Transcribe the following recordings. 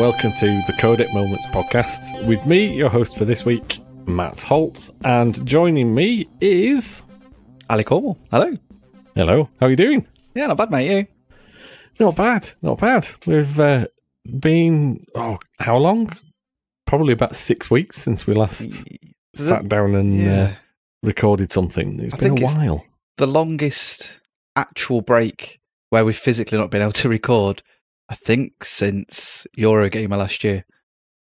welcome to the Codec Moments podcast with me, your host for this week, Matt Holt, and joining me is... Ali Cornwall. Hello. Hello, how are you doing? Yeah, not bad, mate. You? Not bad, not bad. We've been, how long? Probably about 6 weeks since we last sat down and recorded something. It's been a while. The longest actual break where we've physically not been able to record, I think, since Eurogamer last year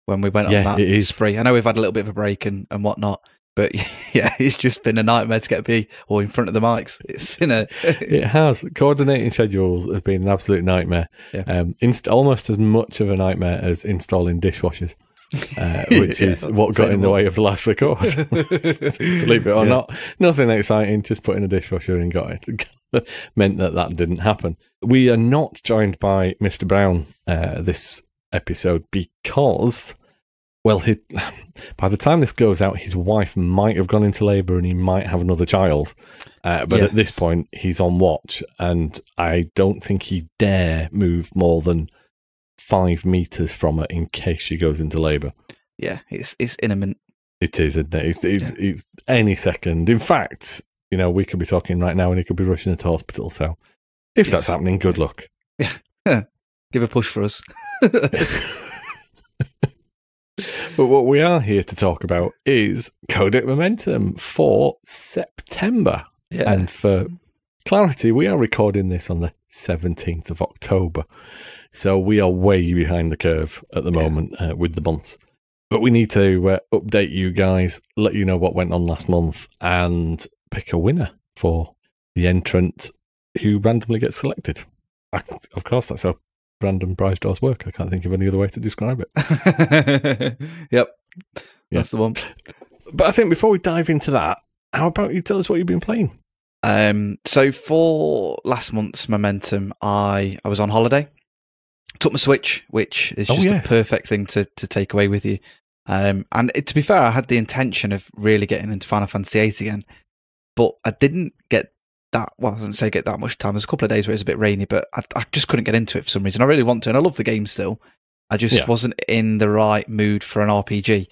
when we went on that spree. I know we've had a little bit of a break and whatnot, but yeah, it's just been a nightmare to get in front of the mics. It's been It has. Coordinating schedules has been an absolute nightmare. Yeah. Almost as much of a nightmare as installing dishwashers. Which is what got in the way of the last record. Believe it or not, nothing exciting, just putting a dishwasher in got it. Meant that didn't happen. We are not joined by Mr. Brown this episode because, well, by the time this goes out, his wife might have gone into labour and he might have another child. But at this point, he's on watch, and I don't think he dare move more than 5 meters from her in case she goes into labour. Yeah, it's imminent. It is, isn't it? It's any second. In fact, we could be talking right now and he could be rushing her to hospital. So if that's happening, good luck. Yeah. Give a push for us. But what we are here to talk about is Codec Momentum for September. Yeah. And for clarity, we are recording this on the 17th of October. So we are way behind the curve at the moment with the months. But we need to update you guys, let you know what went on last month, and pick a winner for the entrant who randomly gets selected. Of course, that's how random prize draws work. I can't think of any other way to describe it. Yep, that's the one. But I think before we dive into that, how about you tell us what you've been playing? So for last month's Momentum, I was on holiday. Took my Switch, which is just the perfect thing to take away with you. And to be fair, I had the intention of really getting into Final Fantasy VIII again, but I didn't get that. Well, I didn't say get that much time. There's a couple of days where it was a bit rainy, but I just couldn't get into it for some reason. I really want to, and I love the game still. I just wasn't in the right mood for an RPG.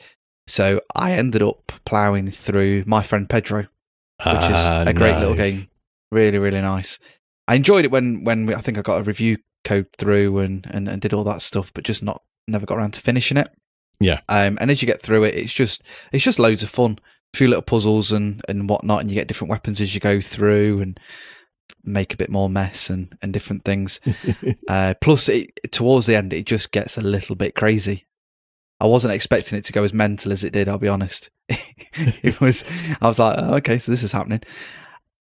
So I ended up ploughing through My Friend Pedro, which is a great little game. Really, really nice. I enjoyed it when I think I got a review code through and did all that stuff, but just never got around to finishing it. Yeah. And as you get through it, it's just loads of fun. A few little puzzles and whatnot, and you get different weapons as you go through and make a bit more mess and different things. Plus, towards the end, it just gets a little bit crazy. I wasn't expecting it to go as mental as it did, I'll be honest. I was like, oh, okay, so this is happening.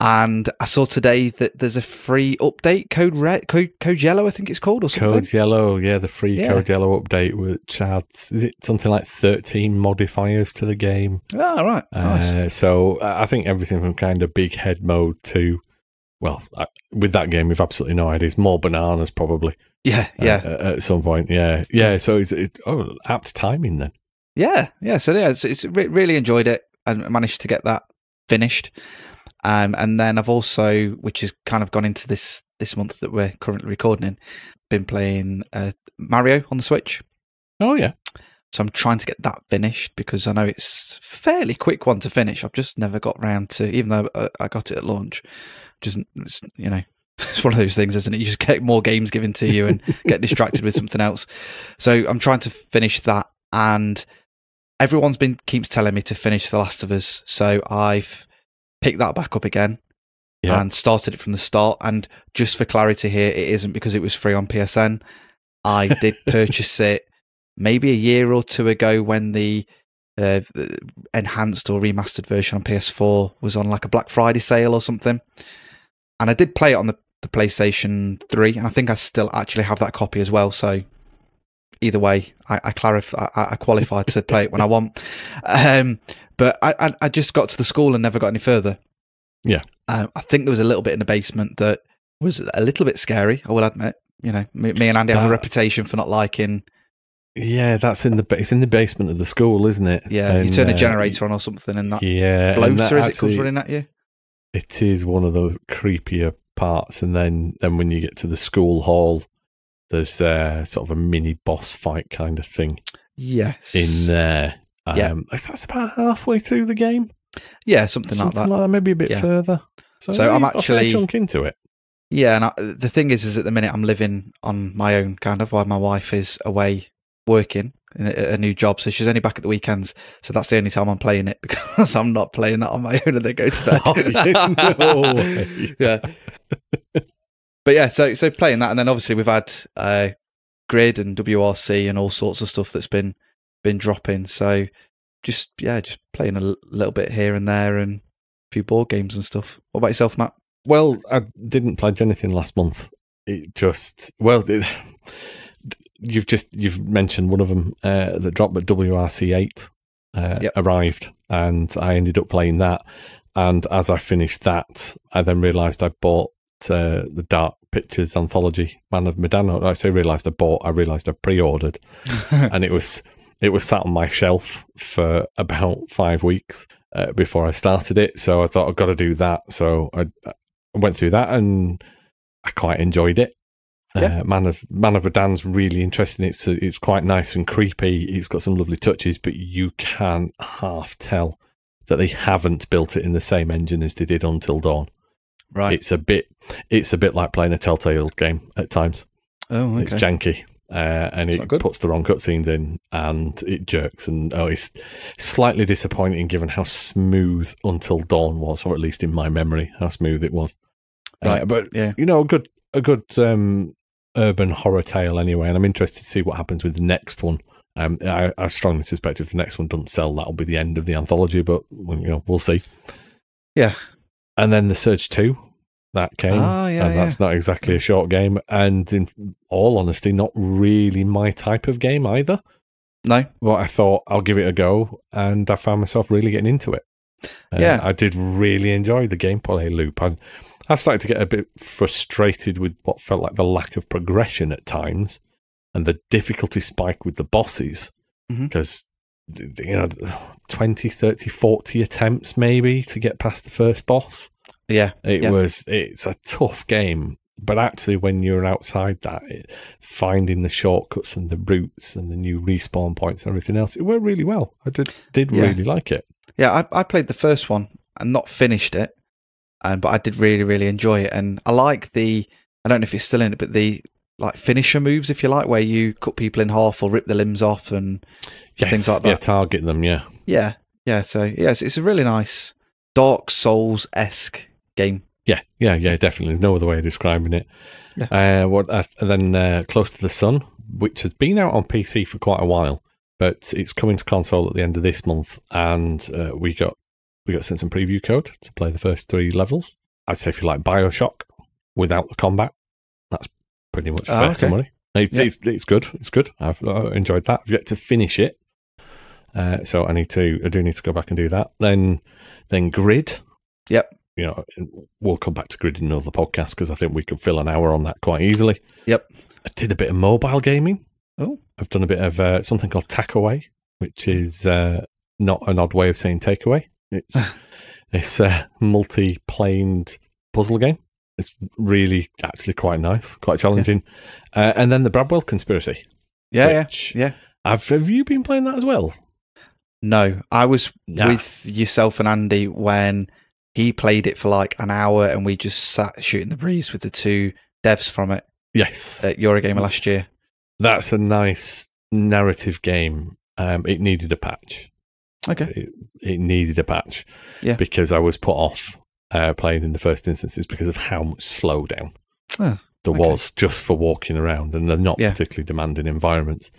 And I saw today that there's a free update, Code Yellow, I think it's called, or something. Code Yellow, the free Code Yellow update, which adds, is it something like 13 modifiers to the game? Oh, right. Nice. So I think everything from kind of big head mode to, well, with that game, we've absolutely no idea. It's more bananas, probably. Yeah. At some point, yeah. So it's apt timing then. Yeah. So it's really enjoyed it and managed to get that finished. And then I've also, which has kind of gone into this month that we're currently recording in, been playing Mario on the Switch. Oh, yeah. So I'm trying to get that finished because I know it's a fairly quick one to finish. I've just never got round to, even though I got it at launch, it's one of those things, isn't it? You just get more games given to you and get distracted with something else. So I'm trying to finish that, and everyone's keeps telling me to finish The Last of Us. So I've picked that back up again and started it from the start. And just for clarity here, it isn't because it was free on PSN. I did purchase it maybe a year or two ago when the enhanced or remastered version on PS4 was on like a Black Friday sale or something. And I did play it on the PlayStation 3, and I think I still actually have that copy as well. So either way, I qualify to play it when I want. But I just got to the school and never got any further. Yeah. I think there was a little bit in the basement that was a little bit scary, I will admit. Me and Andy have a reputation for not liking. Yeah, it's in the basement of the school, isn't it? Yeah, and you turn a generator on or something and that bloater as it comes running at you. It is one of the creepier parts, and then when you get to the school hall, There's sort of a mini boss fight kind of thing Yes. in there. That's about halfway through the game. Yeah, something like that. Maybe a bit further. So I'm actually a chunk into it. Yeah, and the thing is at the minute I'm living on my own, kind of, while my wife is away working in a new job. So she's only back at the weekends. So that's the only time I'm playing it, because I'm not playing that on my own and then go to bed. No way. Yeah. But yeah, so playing that, and then obviously we've had Grid and WRC and all sorts of stuff that's been dropping. So just playing a little bit here and there and a few board games and stuff. What about yourself, Matt? Well, I didn't pledge anything last month. You've mentioned one of them that dropped, but WRC8 arrived, and I ended up playing that. And as I finished that, I then realised I bought the Dark Pictures anthology, Man of Medan. I say realised I pre-ordered, and it was sat on my shelf for about 5 weeks before I started it. So I thought I've got to do that. So I went through that, and I quite enjoyed it. Yeah. Man of Medan's really interesting. It's quite nice and creepy. It's got some lovely touches, but you can half tell that they haven't built it in the same engine as they did Until Dawn. Right. It's a bit like playing a Telltale game at times. Oh, okay. It's janky. And it puts the wrong cutscenes in, and it jerks, and it's slightly disappointing given how smooth Until Dawn was, or at least in my memory, how smooth it was. Right, but yeah, a good urban horror tale anyway, and I'm interested to see what happens with the next one. I strongly suspect if the next one doesn't sell, that'll be the end of the anthology, but we'll see. Yeah, and then the Surge 2. That came, and that's not exactly a short game, and in all honesty, not really my type of game either. No. But I thought I'll give it a go, and I found myself really getting into it. I did really enjoy the gameplay loop. I started to get a bit frustrated with what felt like the lack of progression at times, and the difficulty spike with the bosses, because 20, 30, 40 attempts maybe to get past the first boss. Yeah, it's a tough game, but actually when you're outside that, finding the shortcuts and the routes and the new respawn points and everything else, it worked really well. I did really like it. Yeah, I played the first one and not finished it, but I did really, really enjoy it. And I like I don't know if it's still in it, but the finisher moves, if you like, where you cut people in half or rip the limbs off and things like that. Yeah, target them, yeah. So, it's a really nice Dark Souls-esque game. Yeah, definitely. There's no other way of describing it. Yeah. And then Close to the Sun, which has been out on PC for quite a while, but it's coming to console at the end of this month, and we got sent some preview code to play the first 3 levels. I'd say if you like BioShock without the combat, that's pretty much fair to money. It's good. It's good. I've enjoyed that. I've yet to finish it, so I do need to go back and do that. Then Grid. Yep. We'll come back to Grid in another podcast, because I think we could fill an hour on that quite easily. Yep. I did a bit of mobile gaming. Oh. I've done a bit of something called Takeaway, which is not an odd way of saying takeaway. It's a multi-planed puzzle game. It's really actually quite nice, quite challenging. Yeah. And then the Bradwell Conspiracy. Yeah. Have you been playing that as well? No, I was with yourself and Andy when he played it for like an hour, and we just sat shooting the breeze with the 2 devs from it. Yes. At Eurogamer last year. That's a nice narrative game. It needed a patch. Okay. It needed a patch. Yeah. Because I was put off playing in the first instances because of how much slowdown there was just for walking around, and they're not particularly demanding environments.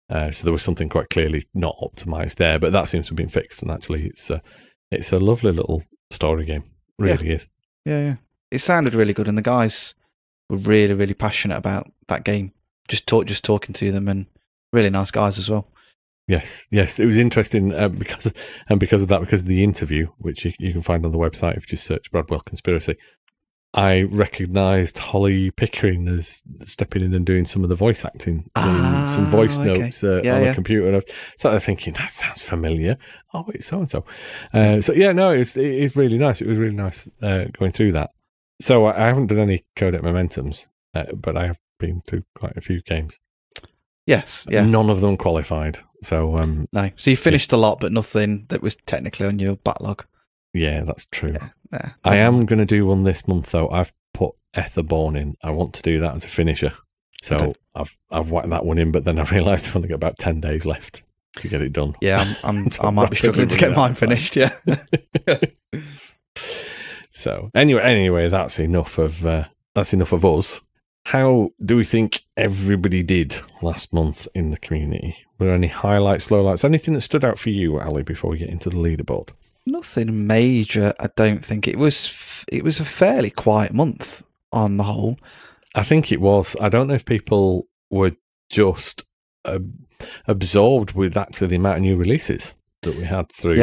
So there was something quite clearly not optimized there, but that seems to have been fixed, and actually it's a lovely little story game. Really is. Yeah. It sounded really good, and the guys were really, really passionate about that game. Just talking to them, and really nice guys as well. Yes. It was interesting because of the interview, which you can find on the website if you just search Bradwell Conspiracy. I recognised Holly Pickering as stepping in and doing some of the voice acting in some voice notes on a computer. And I started thinking, that sounds familiar. Oh, it's so-and-so. It's really nice. It was really nice going through that. So I haven't done any Codec Momentums. but I have been to quite a few games. Yes, yeah. None of them qualified. So no. So you finished a lot, but nothing that was technically on your backlog. Yeah, that's true. Yeah, I am going to do one this month, though. I've put Etherborn in. I want to do that as a finisher. So okay. I've whacked that one in, but then I realised I've only got about 10 days left to get it done. Yeah, I might be struggling to get mine finished. Yeah. So anyway, that's enough of us. How do we think everybody did last month in the community? Were there any highlights, lowlights, anything that stood out for you, Ali, before we get into the leaderboard? Nothing major, I don't think. It was a fairly quiet month on the whole. I think it was. I don't know if people were just absorbed with actually the amount of new releases that we had through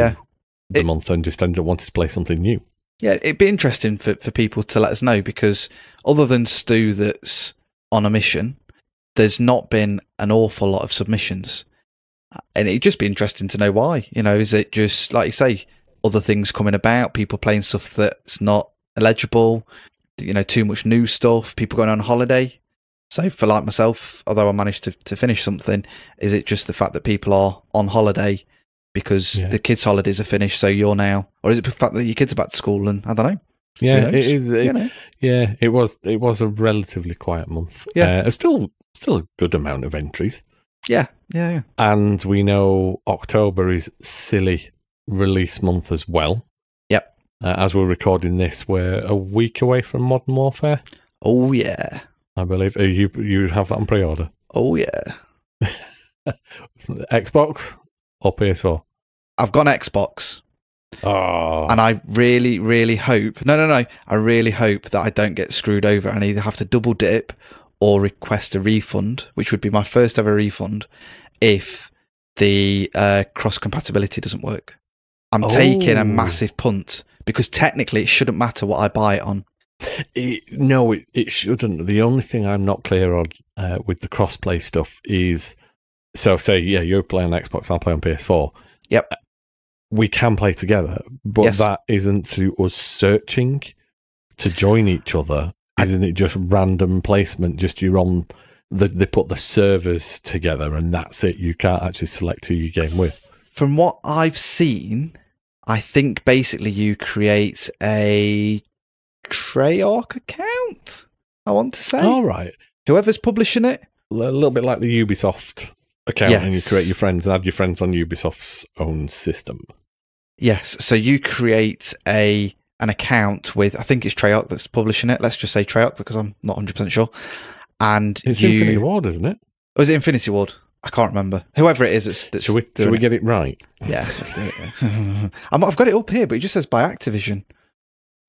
the month and just ended up wanting to play something new. Yeah, it'd be interesting for people to let us know, because other than Stu that's on a mission, there's not been an awful lot of submissions. And it'd just be interesting to know why. Is it just, like you say, other things coming about, people playing stuff that's not eligible, too much new stuff, people going on holiday? So for like myself, although I managed to finish something, is it just the fact that people are on holiday because the kids' holidays are finished, so you're now, or is it the fact that your kids are back to school? And I don't know. Yeah, it is. Yeah, it was a relatively quiet month. Yeah, still a good amount of entries. Yeah. And we know October is silly release month as well. Yep. As we're recording this, we're a week away from Modern Warfare. Oh yeah, I believe you have that on pre-order. Oh yeah. Xbox or PS4? I've gone Xbox. Oh. And I really, really hope... No. I really hope that I don't get screwed over and either have to double dip or request a refund, which would be my first ever refund, if the cross-compatibility doesn't work. I'm taking a massive punt, because technically it shouldn't matter what I buy it on. No, it shouldn't. The only thing I'm not clear on with the cross-play stuff is... So say, you play on Xbox, I'll play on PS4. Yep. We can play together, but that isn't through us searching to join each other. Isn't it just random placement? Just you're on, they put the servers together and that's it. You can't actually select who you game with. From what I've seen, I think basically you create a Treyarch account, I want to say. All right. Whoever's publishing it. A little bit like the Ubisoft account, and you create your friends and add your friends on Ubisoft's own system. Yes, so you create an account with, I think it's Treyarch that's publishing it. Let's just say Treyarch, because I'm not 100% sure. And it's Infinity Ward, isn't it? Oh, is it Infinity Ward? I can't remember. Whoever it is, that's should we get it right? Yeah, let's do it. Yeah. I've got it up here, but it just says by Activision.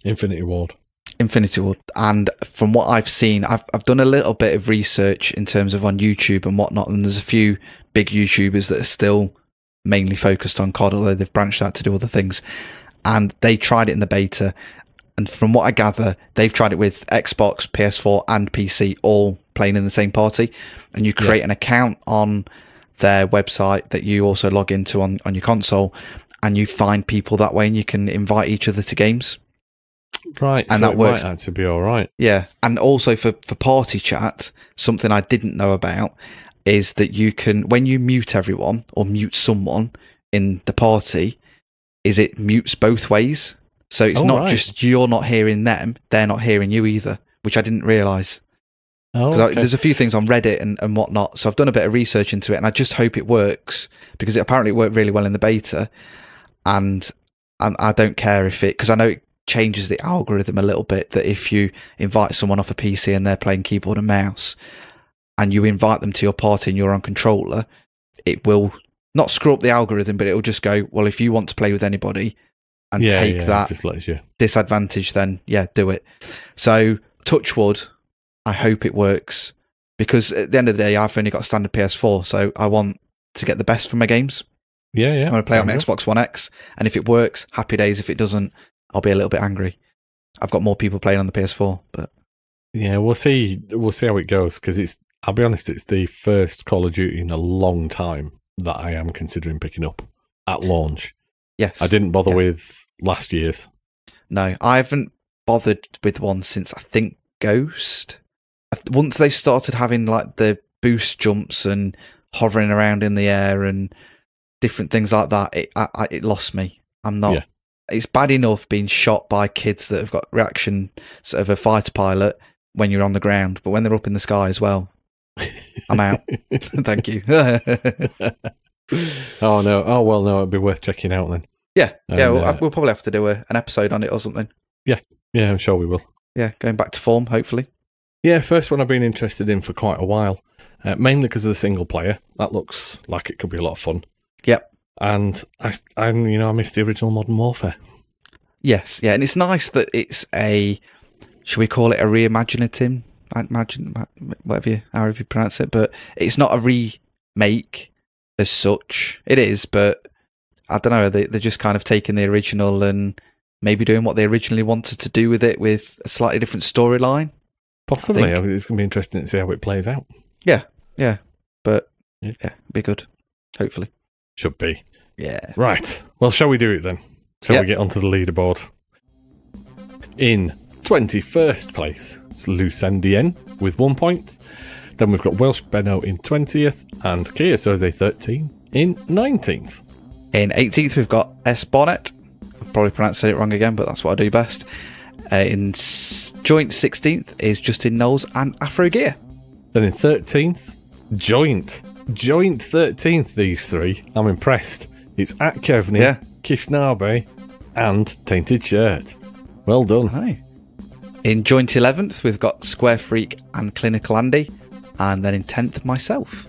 Infinity Ward. And from what I've seen, I've done a little bit of research in terms of on YouTube and whatnot, and there's a few big YouTubers that are still mainly focused on COD, although they've branched out to do other things, and they tried it in the beta, and from what I gather, they've tried it with Xbox, PS4 and PC all playing in the same party, and you create an account on their website that you also log into on your console, and you find people that way, and you can invite each other to games. Right, and so that works. Might actually be all right. Yeah, and also for party chat, something I didn't know about is that you can, when you mute everyone or mute someone in the party, it mutes both ways. So it's not just you're not hearing them, they're not hearing you either, which I didn't realise. Because there's a few things on Reddit and whatnot, so I've done a bit of research into it, and I just hope it works, because it apparently worked really well in the beta, and I don't care if it, because I know it changes the algorithm a little bit, that if you invite someone off a PC and they're playing keyboard and mouse and you invite them to your party and you're on controller, it will not screw up the algorithm, but it will just go, well, if you want to play with anybody and take that just lets you disadvantage, then do it. So touch wood, I hope it works, because at the end of the day, I've only got a standard PS4, so I want to get the best from my games. I want to play on my Xbox One X, and if it works, happy days. If it doesn't, I'll be a little bit angry. I've got more people playing on the PS4, but yeah, we'll see how it goes, because I'll be honest, it's the first Call of Duty in a long time that I am considering picking up at launch. Yes. I didn't bother with last year's. No, I haven't bothered with one since, I think, Ghost. once they started having like the boost jumps and hovering around in the air and different things like that, it lost me. I'm not. Yeah. It's bad enough being shot by kids that have got reaction sort of a fighter pilot when you're on the ground, but when they're up in the sky as well, I'm out. Thank you. Oh no! Oh well, no. It'd be worth checking out then. Yeah, we'll probably have to do an episode on it or something. Yeah, I'm sure we will. Yeah, going back to form, hopefully. Yeah, first one I've been interested in for quite a while, mainly because of the single player. That looks like it could be a lot of fun. Yep. And I missed the original Modern Warfare. Yes, yeah, and it's nice that it's should we call it a reimaginative? However you pronounce it, but it's not a remake as such. It is, but I don't know. They're just kind of taking the original and maybe doing what they originally wanted to do with it, with a slightly different storyline. Possibly, it's going to be interesting to see how it plays out. Yeah, but yeah, be good. Hopefully. Should be. Yeah. Right. Well, shall we do it then? Shall we get onto the leaderboard? In 21st place, it's Lucendien with 1 point. Then we've got Welsh Benno in 20th and Kia Soze 13 in 19th. In 18th, we've got S. Bonnet. I've probably pronounced it wrong again, but that's what I do best. In joint 16th is Justin Knowles and Afro Gear. Then in 13th, joint 13th, these three. I'm impressed. It's at Kevney, Kishnabe, and Tainted Shirt. Well done. Hi. In joint 11th, we've got Square Freak and Clinical Andy. And then in 10th, myself.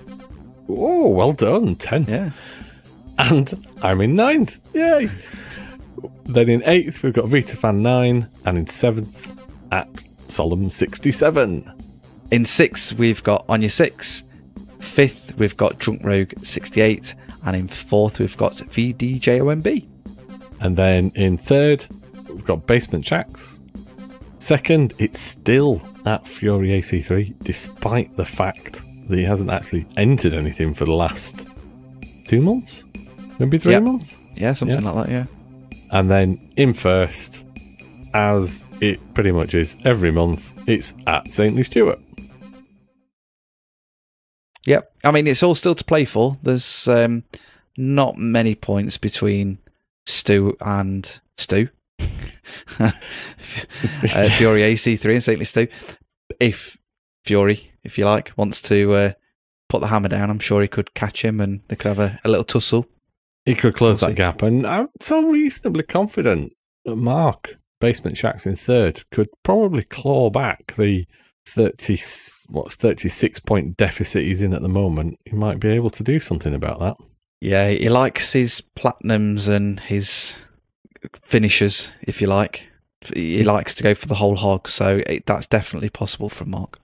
Oh, well done. 10th. Yeah. And I'm in 9th. Yay. Then in 8th, we've got VitaFan 9. And in 7th, at Solemn 67. In 6th, we've got Anya 6. 5th, we've got Drunk Rogue 68. And in 4th, we've got VDJOMB. And then in 3rd, we've got Basement Shacks. 2nd, it's still at Fury AC3, despite the fact that he hasn't actually entered anything for the last 2 months? Maybe 3 months? Yeah, something like that, yeah. And then in 1st, as it pretty much is every month, it's at Saintly Stewart. Yep. I mean, it's all still to play for. There's not many points between Stu and Stu. Fury AC3 and Saintly Stu. If Fury, if you like, wants to put the hammer down, I'm sure he could catch him and they could have a little tussle. He could close that gap, and I'm so reasonably confident that Mark, Basement Shacks in 3rd, could probably claw back the 36 point deficit he's in at the moment. He might be able to do something about that. Yeah, he likes his platinums and his finishers, if you like. He likes to go for the whole hog, so that's definitely possible for Mark.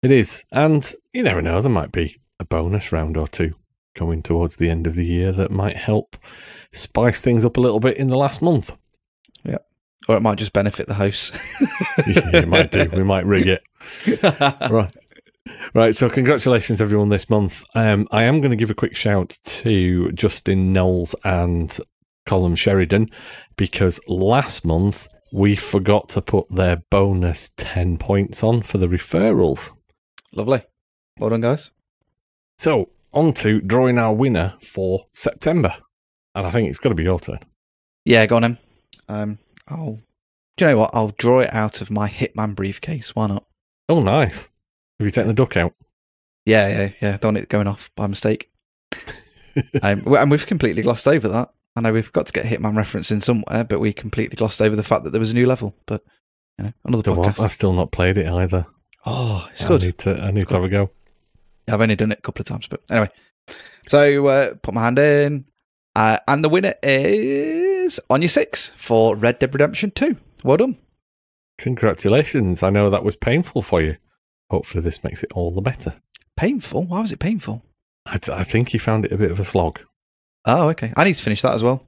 It is, and you never know, there might be a bonus round or two coming towards the end of the year that might help spice things up a little bit in the last month. Yeah. Or it might just benefit the house. Yeah, it might do. We might rig it. Right, so congratulations everyone this month. I am going to give a quick shout to Justin Knowles and Colin Sheridan, because last month we forgot to put their bonus 10 points on for the referrals. Lovely. Well done, guys. So, on to drawing our winner for September. And I think it's got to be your turn. Yeah, go on then. Do you know what? I'll draw it out of my Hitman briefcase. Why not? Oh, nice. Have you taken the duck out? Yeah. Don't want it going off by mistake. And we've completely glossed over that. I know we've got to get a Hitman reference in somewhere, but we completely glossed over the fact that there was a new level. But, another podcast. I've still not played it either. Oh, it's good. I need to have a go. I've only done it a couple of times, but anyway. So, put my hand in. And the winner is Anya 6 for Red Dead Redemption 2. Well done. Congratulations. I know that was painful for you. Hopefully this makes it all the better. Painful? Why was it painful? I think you found it a bit of a slog. Oh, okay. I need to finish that as well.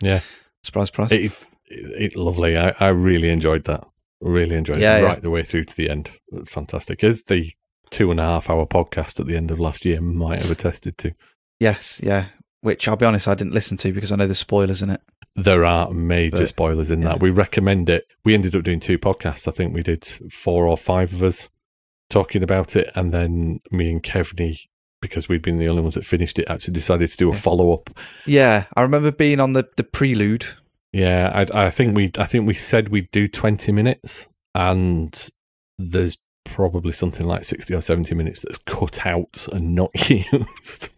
Yeah. Surprise. It lovely. I really enjoyed that. Really enjoyed it right the way through to the end. Fantastic. As the 2.5 hour podcast at the end of last year might have attested to. Yes, yeah. Which I'll be honest, I didn't listen to because I know there's spoilers in it. There are major spoilers in that. We recommend it. We ended up doing 2 podcasts. I think we did 4 or 5 of us talking about it, and then me and Kevney, because we'd been the only ones that finished it, actually decided to do a follow-up. Yeah, I remember being on the prelude. Yeah, I think we said we'd do 20 minutes, and there's probably something like 60 or 70 minutes that's cut out and not used.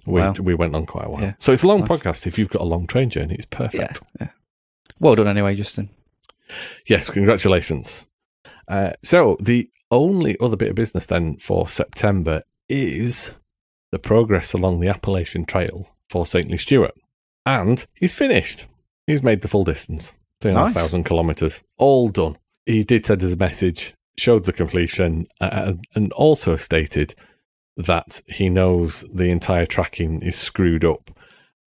We went on quite a while. Yeah. So it's a long podcast. If you've got a long train journey, it's perfect. Yeah. Well done anyway, Justin. Yes, congratulations. So the only other bit of business then for September is the progress along the Appalachian Trail for Saintly Stewart. And he's finished. He's made the full distance, 2,500 kilometres, all done. He did send us a message, showed the completion, and also stated that he knows the entire tracking is screwed up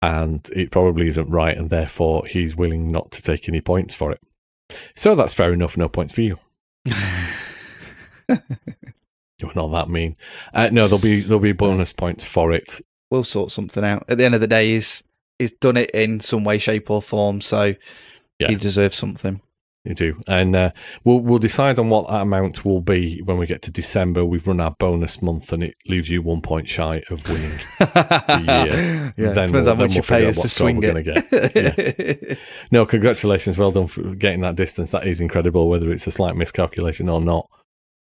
and it probably isn't right, and therefore he's willing not to take any points for it. So that's fair enough, no points for you. You're not that mean. No, there'll be bonus points for it. We'll sort something out. At the end of the day, he's done it in some way, shape or form, so he deserves something. You do. And we'll decide on what that amount will be when we get to December. We've run our bonus month and it leaves you 1 point shy of winning the year. Yeah, then depends how much you pay us to swing it. Yeah. No, congratulations. Well done for getting that distance. That is incredible, whether it's a slight miscalculation or not.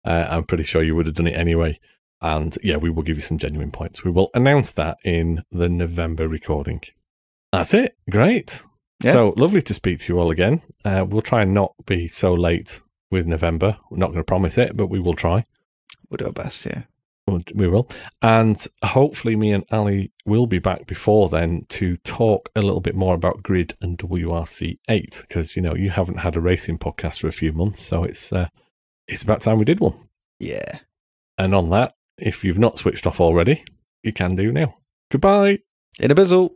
I'm pretty sure you would have done it anyway. And yeah, we will give you some genuine points. We will announce that in the November recording. That's it. Great. Yeah. So lovely to speak to you all again. We'll try and not be so late with November. We're not going to promise it, but we will try. We'll do our best, yeah. We will. And hopefully me and Ali will be back before then to talk a little bit more about Grid and WRC8, because, you haven't had a racing podcast for a few months, so it's about time we did one. Yeah. And on that, if you've not switched off already, you can do now. Goodbye. In a bizzle.